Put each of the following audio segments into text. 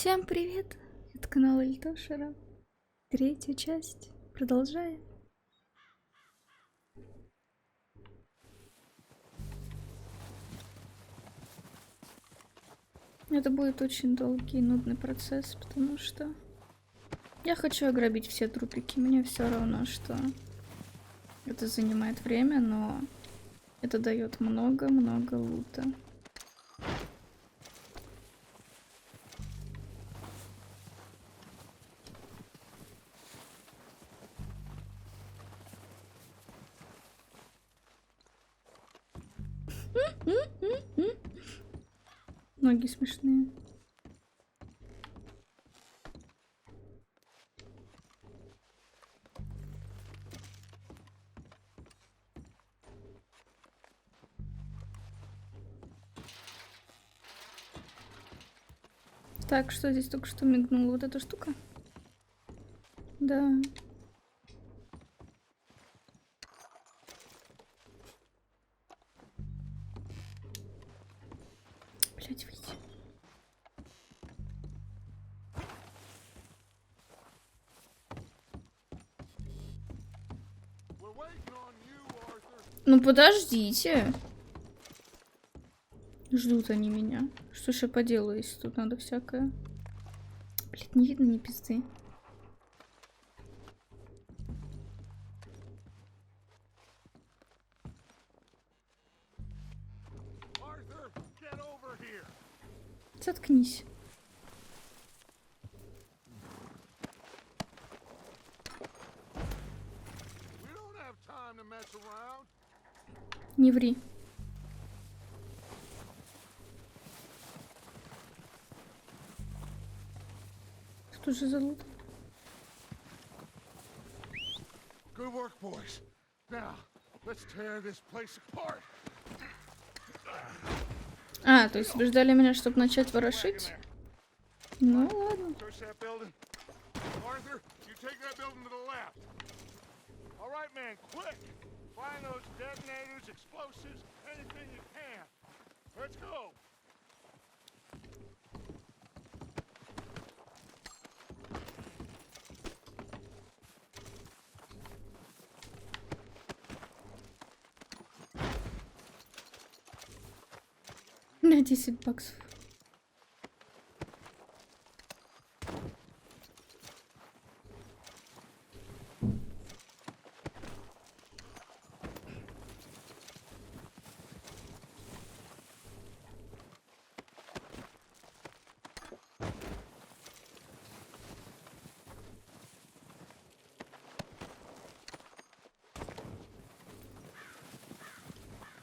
Всем привет! Это канал Ильтошера. Третья часть. Продолжаем. Это будет очень долгий и нудный процесс, потому что я хочу ограбить все трупики. Мне все равно, что это занимает время, но это дает много-много лута. Ноги смешные. Так, что здесь только что мигнула? Вот эта штука? Да. Блять, выйди. Ну подождите. Ждут они меня. Что ж я поделаю, если тут надо всякое? Блять, не видно ни пизды. Заткнись. Не ври. Что же за лут? Good work, boys. Now, let's tear this place apart. А, то есть вы ждали меня, чтобы начать ворошить? Ну ладно. На 10 баксов.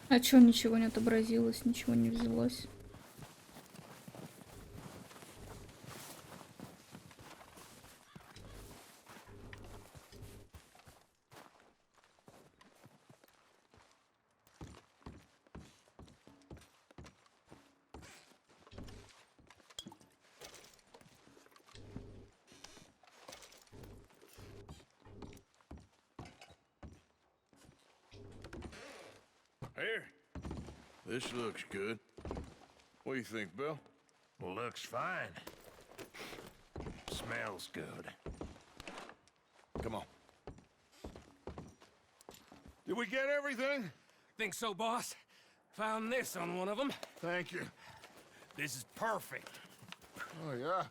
А чё, ничего не отобразилось, ничего не взялось? Here. This looks good. What do you think, Bill? Looks fine. Smells good. Come on. Did we get everything? Think so, boss? Found this on one of them. Thank you. This is perfect. Oh, yeah?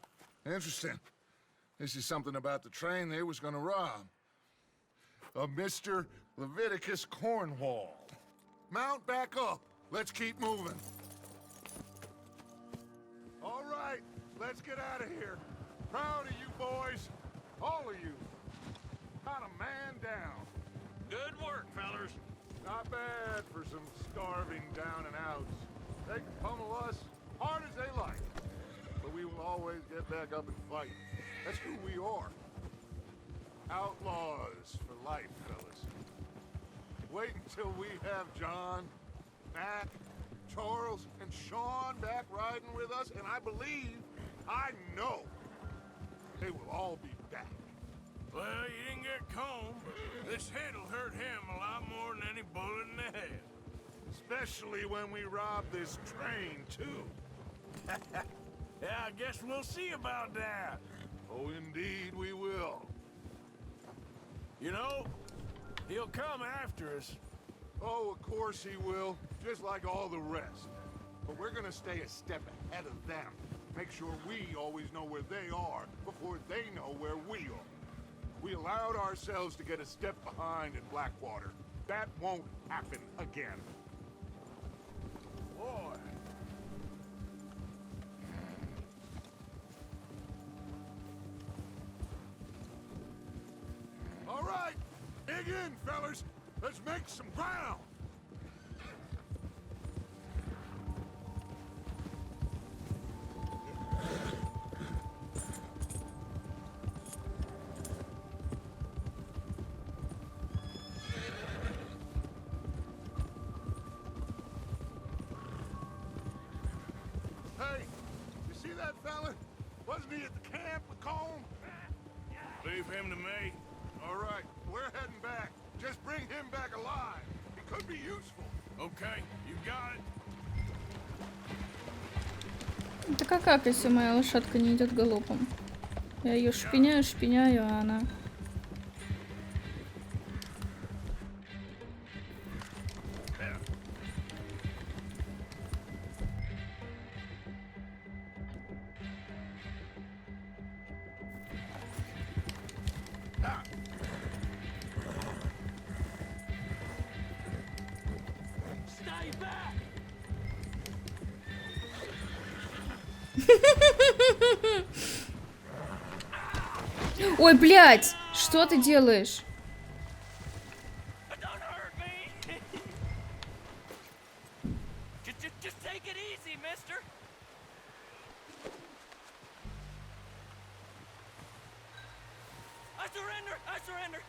Interesting. This is something about the train they was gonna rob. A Mr. Leviticus Cornwall. Mount back up. Let's keep moving. All right, let's get out of here. Proud of you boys. All of you. Got a man down. Good work, fellers. Not bad for some starving down and outs. They can pummel us hard as they like. But we will always get back up and fight. That's who we are. Outlaws for life, fellas. Wait until we have John, Mac, Charles, and Sean back riding with us, and I believe, I know, they will all be back. Well, you didn't get Combe, but this hit'll hurt him a lot more than any bullet in the head. Especially when we rob this train, too. Yeah, I guess we'll see about that. Oh, indeed we will. You know, he'll come after us. Oh, of course he will, just like all the rest. But we're gonna stay a step ahead of them. Make sure we always know where they are before they know where we are. We allowed ourselves to get a step behind in Blackwater. That won't happen again. Boy. All right, dig in, fellas. Let's make some ground. Hey, you see that fella? Wasn't he at the camp with Colm? Leave him to me. All right, we're heading back. Just bring him back alive. He could be useful. Okay, you got it. Так а как, если моя лошадка не идет галопом? Я ее шпиняю, а она... Stay back! Ой, блядь! Что ты делаешь? Don't hurt me! just take it easy, mister! I surrender! I surrender!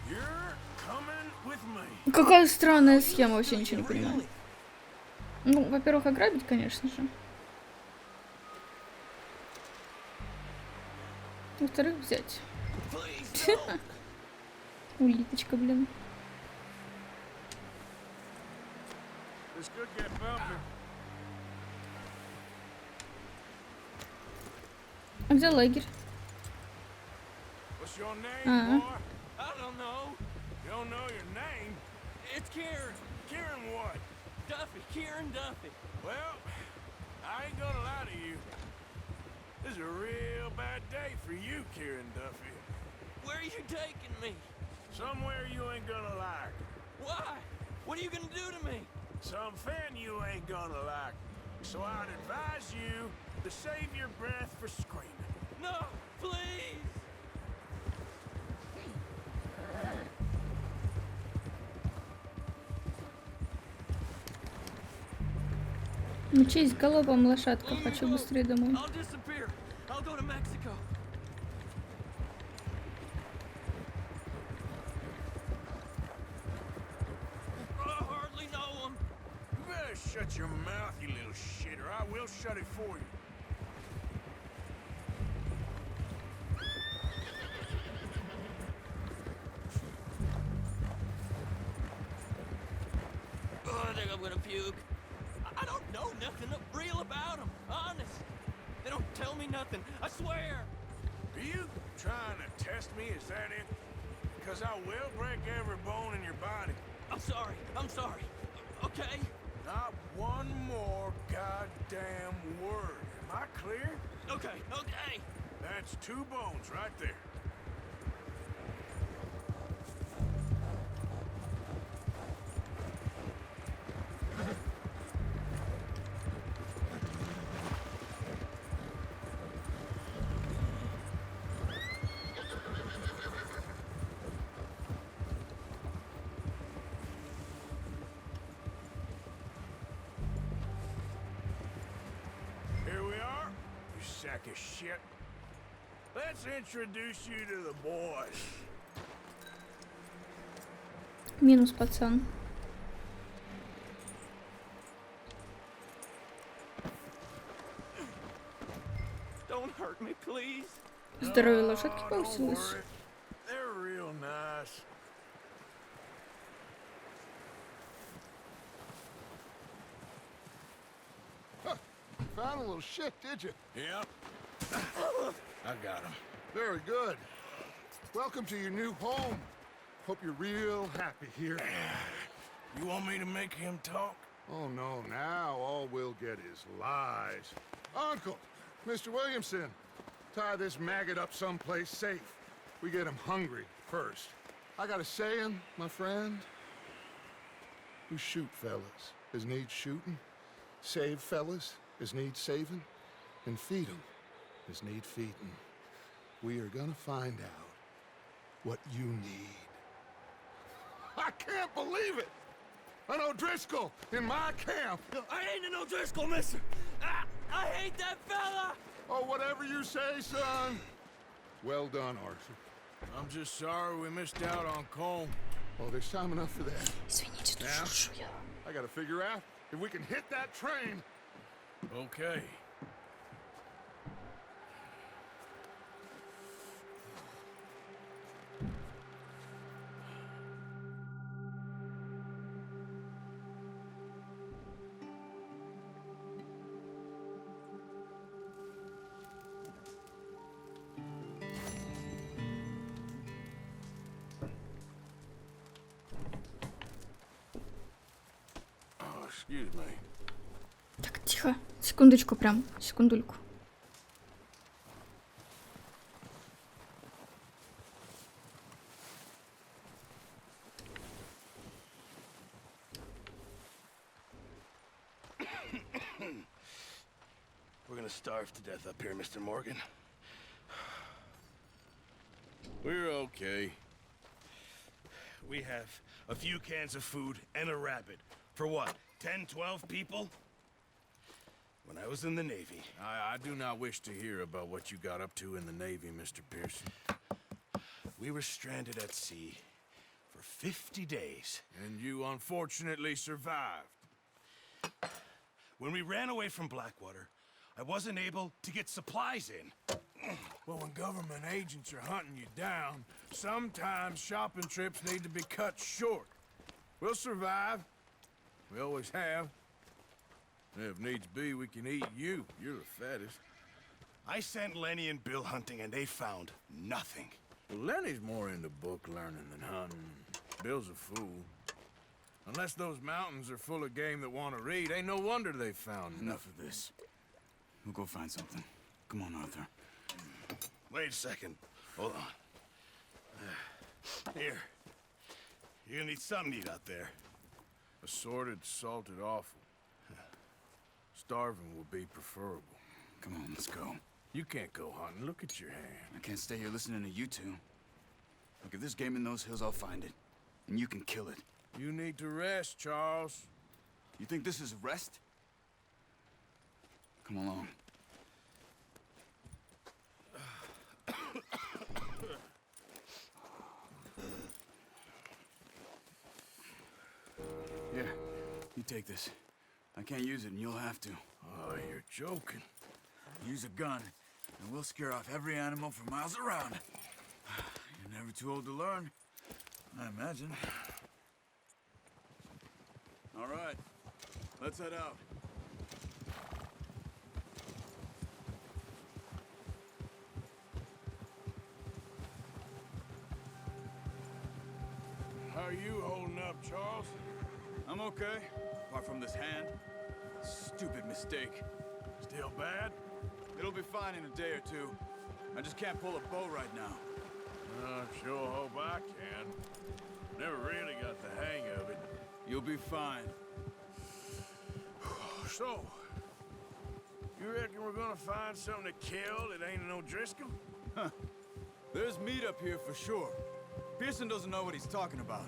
You're coming with me. Какая странная схема, вообще ничего не понимаю. Ну, во-первых, ограбить, конечно же. Во-вторых, взять. Улиточка, блин. This could get bumpy. А где лагерь? What's your name, Uh-huh. boy? I don't know. You don't know your name? It's Kieran. Kieran what? Duffy. Kieran Duffy. Well, I ain't gonna lie to you. This is a real bad day for you, Kieran Duffy. Where are you taking me? Somewhere you ain't gonna like. Why? What are you gonna do to me? Something you ain't gonna like. So I'd advise you to save your breath for screaming. No, please! Мчись галопом, лошадка, хочу быстрее домой. I'll disappear. I'll go to Mexico. I hardly know him. You better shut your mouth, you little shit, or I will shut it for you. Oh, I think I'm gonna puke. I don't know nothing real about them, honest. They don't tell me nothing, I swear. Are you trying to test me, is that it? Because I will break every bone in your body. I'm sorry. Okay? Not one more goddamn word. Am I clear? Okay. That's 2 bones right there. Here we are, you sack of shit. Let's introduce you to the boys. Минус, пацан. Don't hurt me, please. Здоровье лошадки повысилось. They're real nice. those shit, did you? Yep. I got him. Very good. Welcome to your new home. Hope you're real happy here. You want me to make him talk? Oh, no, now all we'll get is lies. Uncle, Mr. Williamson, tie this maggot up someplace safe. We get him hungry first. I got a saying, my friend. You shoot fellas as need shooting, save fellas as need saving, and feed 'em as need feeding. We are gonna find out what you need. I can't believe it! An O'Driscoll in my camp! I ain't an O'Driscoll, mister! I hate that fella! Oh, whatever you say, son. Well done, Arthur. I'm just sorry we missed out on Colm. Oh, there's time enough for that. Извините, тут Now, шушу я. I gotta figure out if we can hit that train. Okay. Oh, excuse me. Так, тихо. Секундочку прям. Секундульку. We're gonna starve to death up here, Mr. Morgan. We're okay. We have a few cans of food and a rabbit. For what, 10, 12 people? When I was in the Navy, I do not wish to hear about what you got up to in the Navy, Mr. Pearson. we were stranded at sea for 50 days. And you unfortunately survived. When we ran away from Blackwater, I wasn't able to get supplies in. Well, when government agents are hunting you down, sometimes shopping trips need to be cut short. We'll survive. We always have. And if needs be, we can eat you. You're the fattest. I sent Lenny and Bill hunting, and they found nothing. Well, Lenny's more into book learning than hunting. Bill's a fool. Unless those mountains are full of game that want to read, ain't no wonder they found Enough of this. We'll go find something. Come on, Arthur. Wait a second. Hold on. Here. You're gonna need something to eat out there. Assorted, salted offal. Starving will be preferable. Come on, let's go. You can't go hunting. Look at your hand. I can't stay here listening to you two. Look, if there's game in those hills, I'll find it. And you can kill it. You need to rest, Charles. You think this is rest? Come along. Here, you take this. I can't use it, and you'll have to. Oh, you're joking. Use a gun, and we'll scare off every animal for miles around. You're never too old to learn, I imagine. All right, let's head out. How are you holding up, Charles? I'm okay, apart from this hand. Stupid mistake. Still bad? It'll be fine in a day or two. I just can't pull a bow right now. I sure hope I can. Never really got the hang of it. You'll be fine. So, you reckon we're gonna find something to kill that ain't an O'Driscoll? There's meat up here for sure. Pearson doesn't know what he's talking about.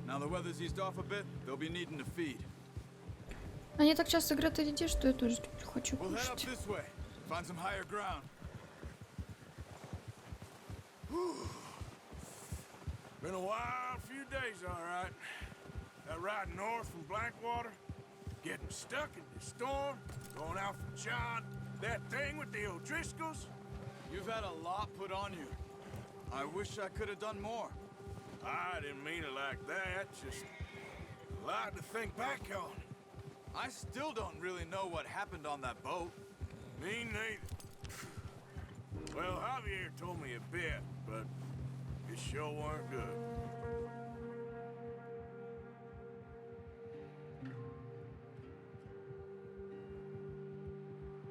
Now the weather's eased off a bit, they'll be needing to feed. Они так часто говорят о еде, что я тоже хочу We'll head up кушать. this way. Find some higher ground. Been a wild few days, all right. That ride north from Blackwater, getting stuck in the storm, going out from John, that thing with the O'Driscolls. You've had a lot put on you. I wish I could have done more. I didn't mean it like that, just a lot to think back on. I still don't really know what happened on that boat. Me neither. Well, Javier told me a bit, but it sure weren't good.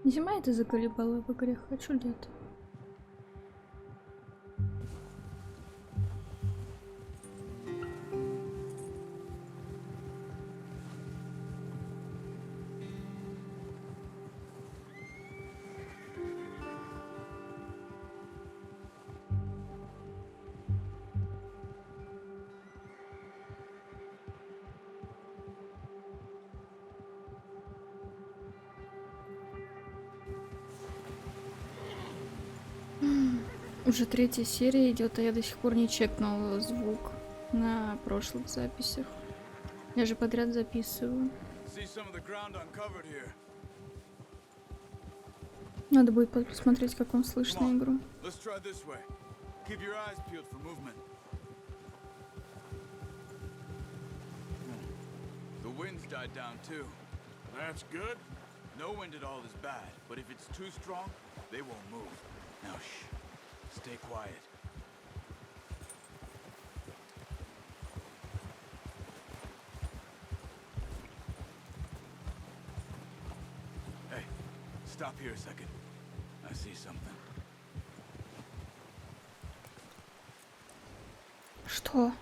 Зима это заколебала в игре, хочу лето. Уже 3-я серия идет, а я до сих пор не чекнул звук на прошлых записях. Я же подряд записываю. See some of the ground uncovered here. Надо будет посмотреть, как он слышно Come on, игру. let's try this way. Keep your eyes peeled for movement. The wind's died down too. That's good. No wind at all is bad, but if it's too strong, they won't move. Now shh. Stay quiet. Hey, stop here a second. I see something. Что?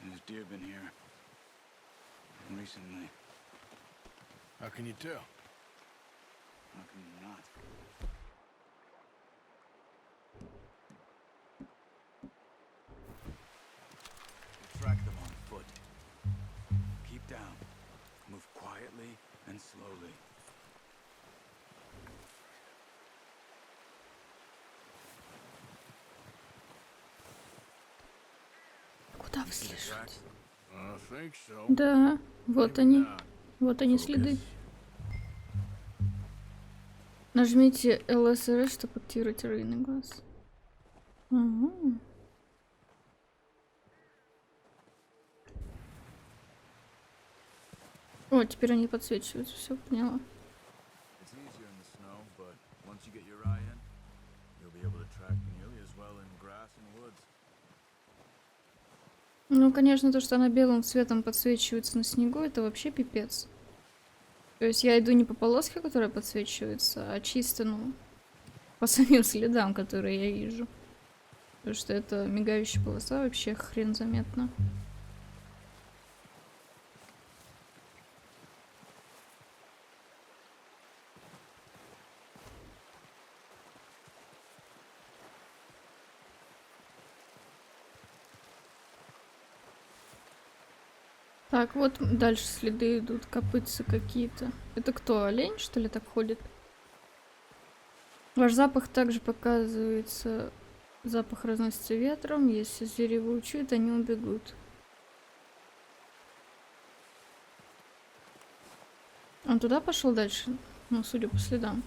There's deer been here recently. How can you tell? How can you not? Track them on foot. Keep down. Move quietly and slowly. Куда вы See the слышите? tracks? I think so. Да, вот Maybe они. not. Вот они следы. Нажмите ЛСР, чтобы активировать рыжий глаз. Ага. О, теперь они подсвечиваются, все поняла. It's easier in the snow, but once you get your eye in, you'll be able to track nearly as well in grass and woods. Ну, конечно, то, что она белым цветом подсвечивается на снегу, это вообще пипец. То есть я иду не по полоске, которая подсвечивается, а чисто, ну, по самим следам, которые я вижу. Потому что это мигающая полоса вообще хрен заметно. Так, вот дальше следы идут, копытца какие-то. Это кто, олень, что ли, так ходит? Ваш запах также показывается. Запах разносится ветром. Если звери его учуют, они убегут. Он туда пошел дальше? Ну, судя по следам.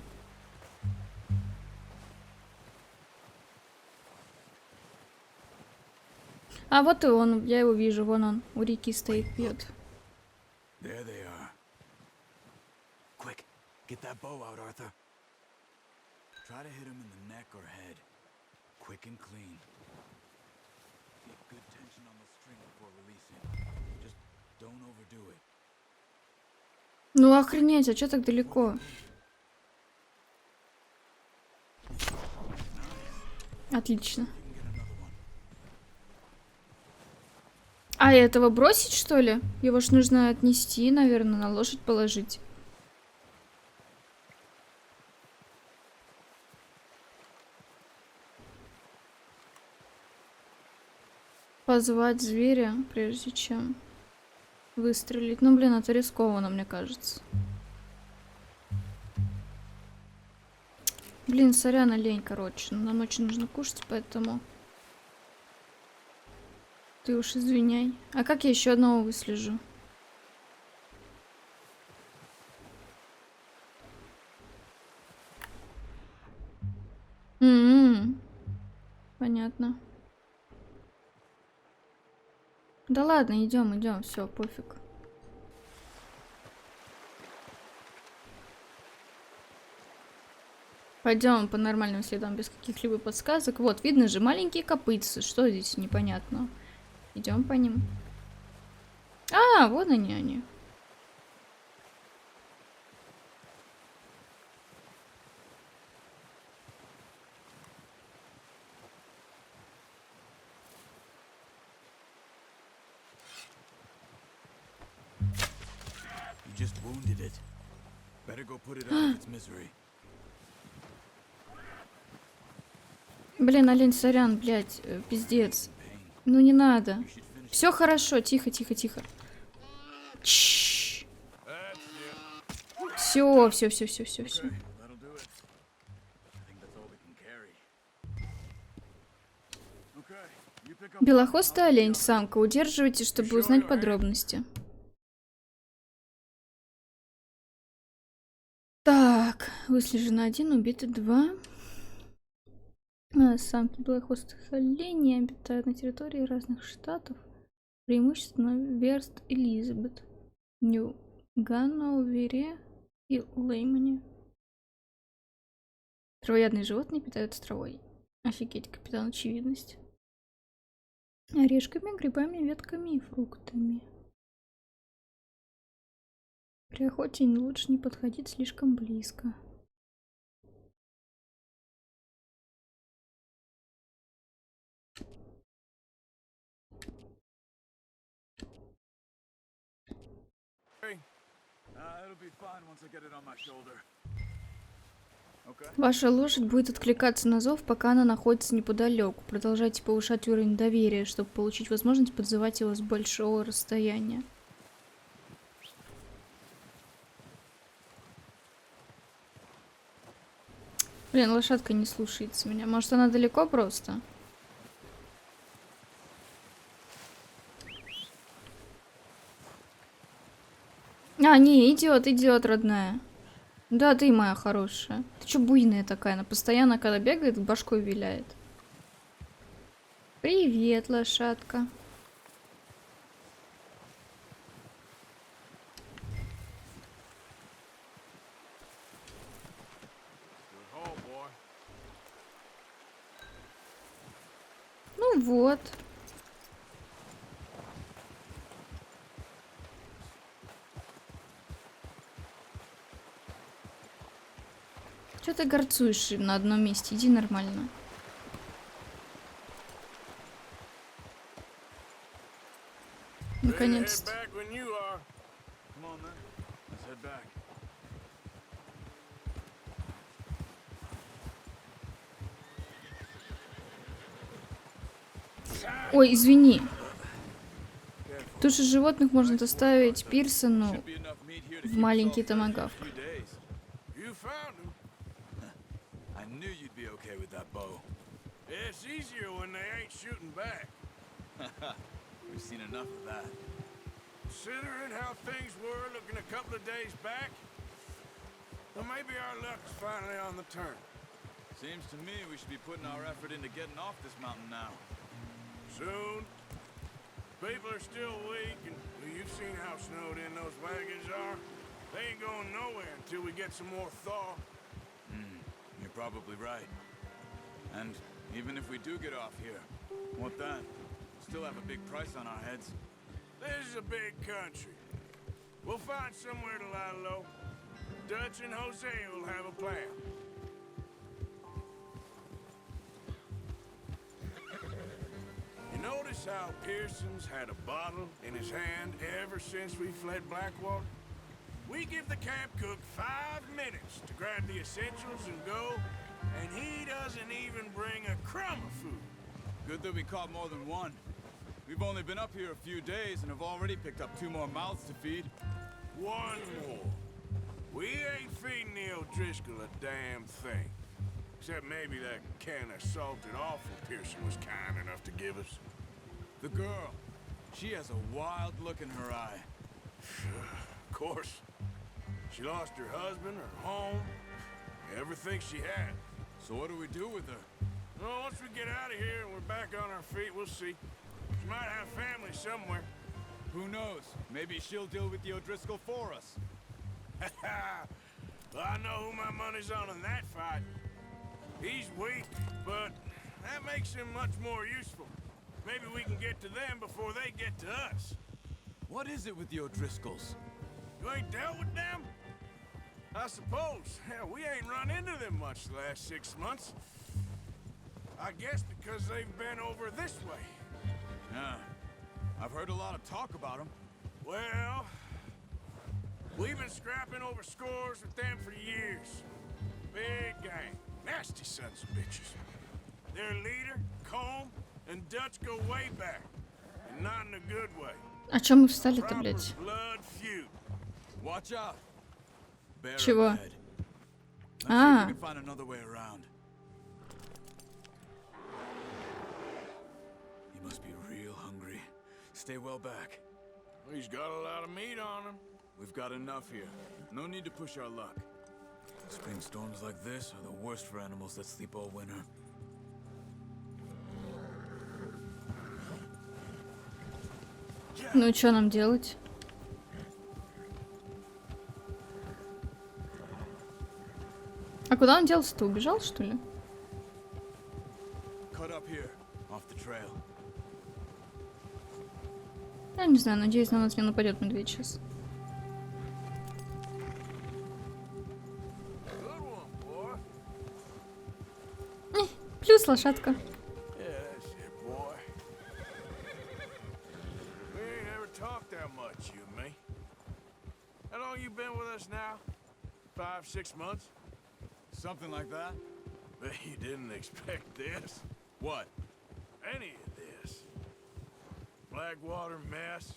А вот и он, я его вижу, вон он, у реки стоит, пьет. There they are. Quick, get that bow out, Arthur. Try to hit him in the neck or head. Quick and clean. Get good tension on the string before releasing. Just don't overdo it. Ну охренеть, а чё так далеко? Отлично. You can get another one. А этого бросить, что ли? Его ж нужно отнести, наверное, на лошадь положить. Позвать зверя, прежде чем выстрелить. Ну, блин, это рискованно, мне кажется. Блин, сорян, лень, короче. Нам очень нужно кушать, поэтому... Ты уж извиняй. А как я еще одного выслежу? Понятно. Да ладно, идем, идем, все, пофиг. Пойдем по нормальным следам без каких-либо подсказок. Вот, видно же, маленькие копытцы. Что здесь непонятно? Идем по ним. А, вот они. You just wounded it. Better go put it out of its misery. Блин, олень, сорян, блядь, пиздец. Ну не надо. Все хорошо, тихо. Все. That'll do it. I think that's all we can carry. Okay, you pick up. Белохвостый олень, самка. Удерживайте, чтобы узнать подробности. Так, выслежено 1, убиты 2. Самки белохвостых оленей обитают на территории разных штатов, преимущественно Верст Элизабет, Нью-Ганновере и Леймане. Травоядные животные питаются травой. Офигеть, капитан очевидность. Орешками, грибами, ветками и фруктами. При охоте лучше не подходить слишком близко. It'll be fine once I get it on my shoulder. Okay. Ваша лошадь будет откликаться на зов, пока она находится неподалеку. Продолжайте повышать уровень доверия, чтобы получить возможность подзывать его с большого расстояния. Блин, лошадка не слушается меня. Может, она далеко просто? А, не, идет, родная. Да, ты моя хорошая. Ты чё буйная такая? Она постоянно, когда бегает, башкой виляет. Привет, лошадка. Ну вот. Чё ты горцуешь на одном месте? Иди нормально. Наконец-то. Ой, извини. Туши животных можно доставить Пирсону в маленький томагавк. I knew you'd be okay with that bow. It's easier when they ain't shooting back. We've seen enough of that. Considering how things were looking a couple of days back, well, maybe our luck's finally on the turn. Seems to me we should be putting our effort into getting off this mountain now. Soon. People are still weak, and well, you've seen how snowed in those wagons are. They ain't going nowhere until we get some more thaw. You're probably right. And even if we do get off here, what then? Still have a big price on our heads. This is a big country. We'll find somewhere to lie low. Dutch and Jose will have a plan. You notice how Pearson's had a bottle in his hand ever since we fled Blackwater? We give the camp cook 5 minutes to grab the essentials and go, and he doesn't even bring a crumb of food. Good that we caught more than one. We've only been up here a few days and have already picked up 2 more mouths to feed. 1 more. We ain't feeding the O'Driscoll a damn thing. Except maybe that can of salted offal Pearson was kind enough to give us. The girl. She has a wild look in her eye. Of course. She lost her husband, her home, everything she had. So what do we do with her? Well, once we get out of here and we're back on our feet, we'll see. She might have family somewhere. Who knows? Maybe she'll deal with the O'Driscoll for us. Well, I know who my money's on in that fight. He's weak, but that makes him much more useful. Maybe we can get to them before they get to us. What is it with the O'Driscolls? You ain't dealt with them? I suppose. Hell, we ain't run into them much the last 6 months. I guess because they've been over this way. Yeah. I've heard a lot of talk about them. Well, we've been scrapping over scores with them for years. Big gang. Nasty sons of bitches. Their leader, Combe, and Dutch go way back. And not in a good way. А чё мы встали-то, Proper блядь? blood feud. Watch out. Bear Чего? ahead. Let's see if А, we can find another way around. You must be real hungry. Stay well back. He's got a lot of meat on him. We've got enough here. No need to push our luck. Spring storms like this are the worst for animals that sleep all winter. ну и чё нам делать? А куда он делся-то? Убежал, что ли? Cut up here, off the trail. Я не знаю, надеюсь, на нас не нападет медведь сейчас. Good one, boy. Плюс лошадка. Yeah, that's it, boy. We ain't ever talked that much, you and me. How long you been with us now? 5, 6 months? Something like that? Bet you didn't expect this. What? Any of this. Blackwater mess.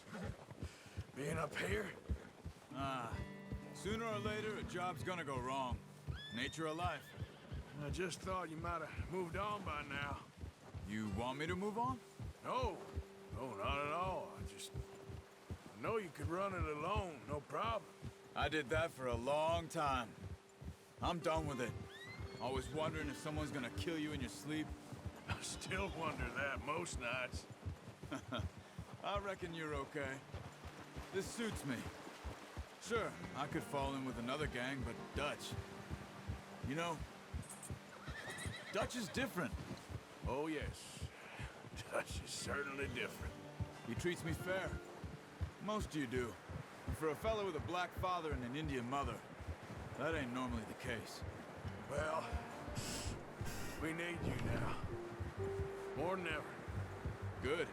Being up here. Ah. Sooner or later, a job's gonna go wrong. Nature of life. I just thought you might have moved on by now. You want me to move on? No. No, not at all. I know you could run it alone, no problem. I did that for a long time. I'm done with it. Always wondering if someone's gonna kill you in your sleep. I still wonder that most nights. I reckon you're okay. This suits me. Sure, I could fall in with another gang, but Dutch. You know, Dutch is different. Oh, yes. Dutch is certainly different. He treats me fair. Most of you do. And for a fellow with a black father and an Indian mother, that ain't normally the case. Well, we need you now. More than ever. Good.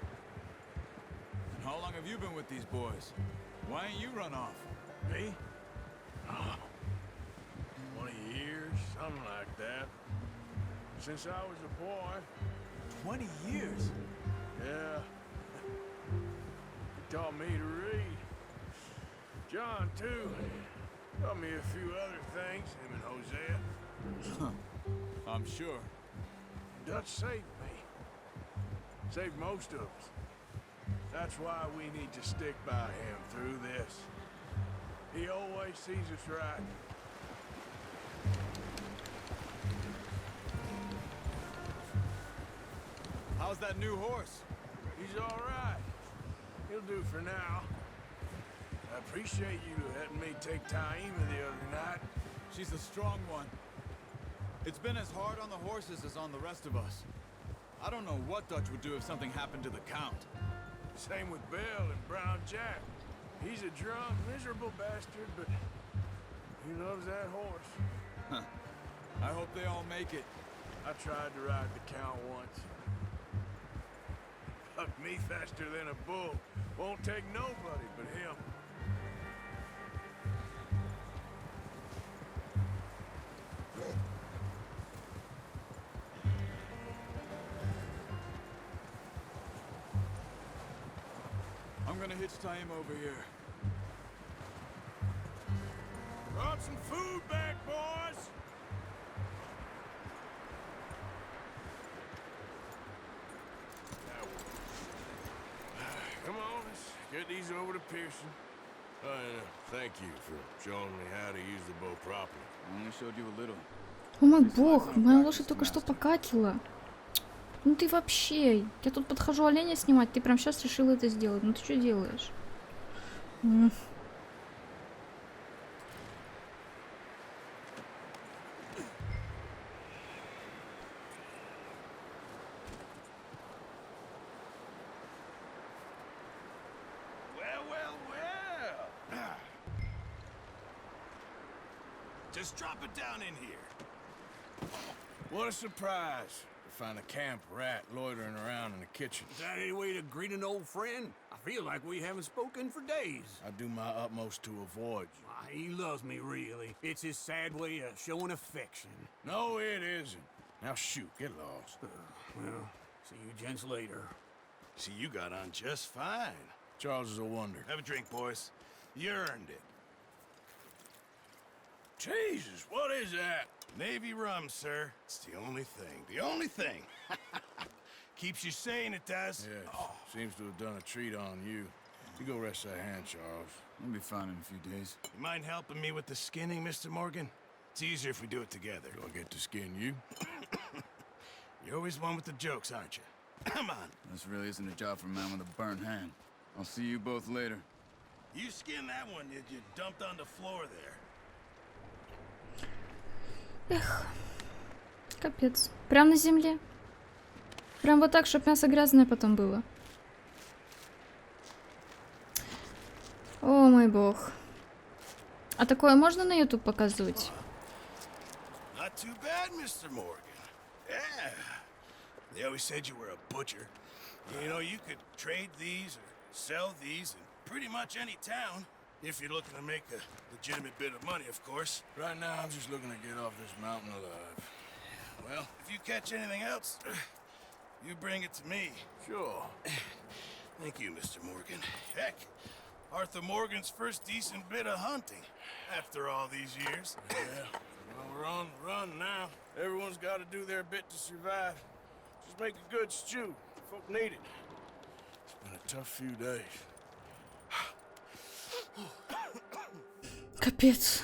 And how long have you been with these boys? Why ain't you run off? Me? Oh, 20 years, something like that. Since I was a boy. 20 years? Yeah. He taught me to read. John, too. Taught me a few other things, him and Hosea. I'm sure. Dutch saved me. Saved most of us. That's why we need to stick by him through this. He always sees us right. How's that new horse? He's all right. He'll do for now. I appreciate you letting me take Taima the other night. She's a strong one. It's been as hard on the horses as on the rest of us. I don't know what Dutch would do if something happened to the Count. Same with Bill and Brown Jack. He's a drunk, miserable bastard, but he loves that horse. I hope they all make it. I tried to ride the Count once. Fucked me faster than a bull. Won't take nobody but him. I'm gonna hitch Taima over here. Brought some food back, boys! Come on, let's get these over to Pearson. Thank you for showing me how to use the bow properly. I only showed you a little. О мой бог, моя лошадь только что покатила. Ну ты вообще... Я тут подхожу оленя снимать, ты прям сейчас решил это сделать. Ну ты что делаешь? Well. Just drop it down in here. What a surprise to find a camp rat loitering around in the kitchen. Is that any way to greet an old friend? I feel like we haven't spoken for days. I do my utmost to avoid you. Why, he loves me, really. It's his sad way of showing affection. No, it isn't. Now shoot, get lost. Well, see you gents later. See, you got on just fine. Charles is a wonder. Have a drink, boys. You earned it. Jesus, what is that? Navy rum, sir. It's the only thing. The only thing. Keeps you sane, it does. Yeah, seems to have done a treat on you. You go rest that hand, Charles. I'll be fine in a few days. You mind helping me with the skinning, Mr. Morgan? It's easier if we do it together. Do I get to skin you? You're always one with the jokes, aren't you? Come on. This really isn't a job for a man with a burnt hand. I'll see you both later. You skin that one you dumped on the floor there. Эх, капец. Прям на земле. Прям вот так, чтобы мясо грязное потом было. О мой бог. А такое можно на YouTube показывать? Not too bad, Mr. Morgan. Yeah. They always said you were a butcher. You know, you could trade these or sell these in pretty much any town. If you're looking to make a legitimate bit of money, of course. Right now, I'm just looking to get off this mountain alive. Well, if you catch anything else, you bring it to me. Sure. Thank you, Mr. Morgan. Heck, Arthur Morgan's first decent bit of hunting after all these years. Yeah. Well, we're on the run now. Everyone's got to do their bit to survive. Just make a good stew. Folk need it. It's been a tough few days. Капец.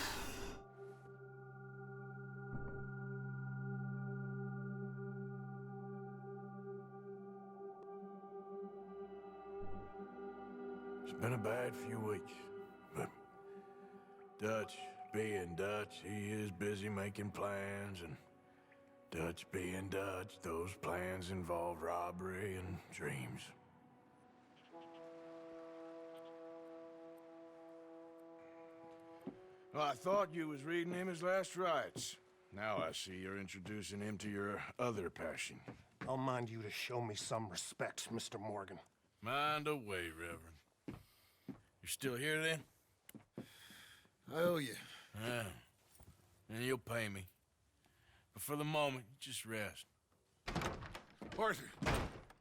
It's been a bad few weeks, but Dutch being Dutch, he is busy making plans, and Dutch being Dutch, those plans involve robbery and dreams. Well, I thought you was reading him his last rites. Now I see you're introducing him to your other passion. I'll mind you to show me some respect, Mr. Morgan. Mind away, Reverend. You still here, then? I owe you. Yeah. And you'll pay me. But for the moment, just rest. Arthur,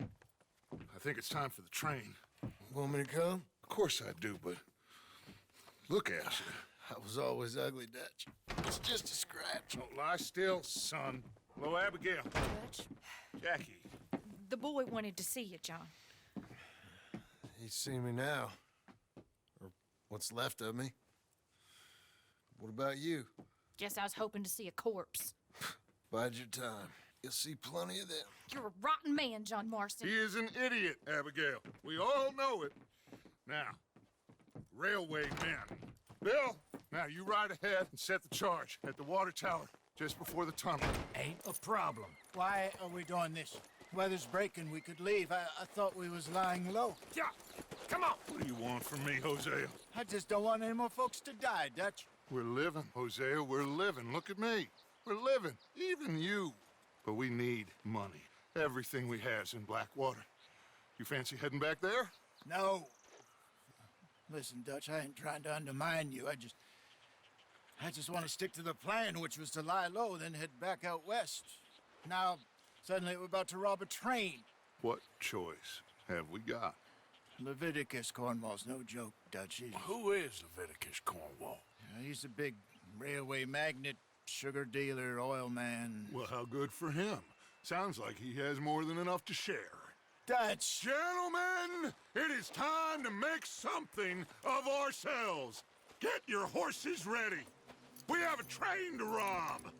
I think it's time for the train. Want me to come? Of course I do, but look at you. I was always ugly, Dutch. It's just a scratch. Don't lie still, son. Hello, Abigail. Dutch, Jackie. the boy wanted to see you, John. He's seen me now. Or what's left of me. What about you? Guess I was hoping to see a corpse. Bide your time. You'll see plenty of them. You're a rotten man, John Marston. He is an idiot, Abigail. We all know it. Now, railway men. Bill, now you ride ahead and set the charge at the water tower just before the tunnel. Ain't a problem. Why are we doing this? Weather's breaking. We could leave. I thought we was lying low. Yeah, come on. What do you want from me, Hosea? I just don't want any more folks to die, Dutch. We're living, Hosea, we're living. Look at me. We're living, even you. But we need money. Everything we has in Blackwater. You fancy heading back there? No. Listen, Dutch, I ain't trying to undermine you. I just want to stick to the plan, which was to lie low, then head back out west. Now, suddenly we're about to rob a train. What choice have we got? Leviticus Cornwall's no joke, Dutch. Who is Leviticus Cornwall? He's a big railway magnate, sugar dealer, oil man. Well, how good for him. Sounds like he has more than enough to share. Dutch! Gentlemen, it is time to make something of ourselves. Get your horses ready. We have a train to rob.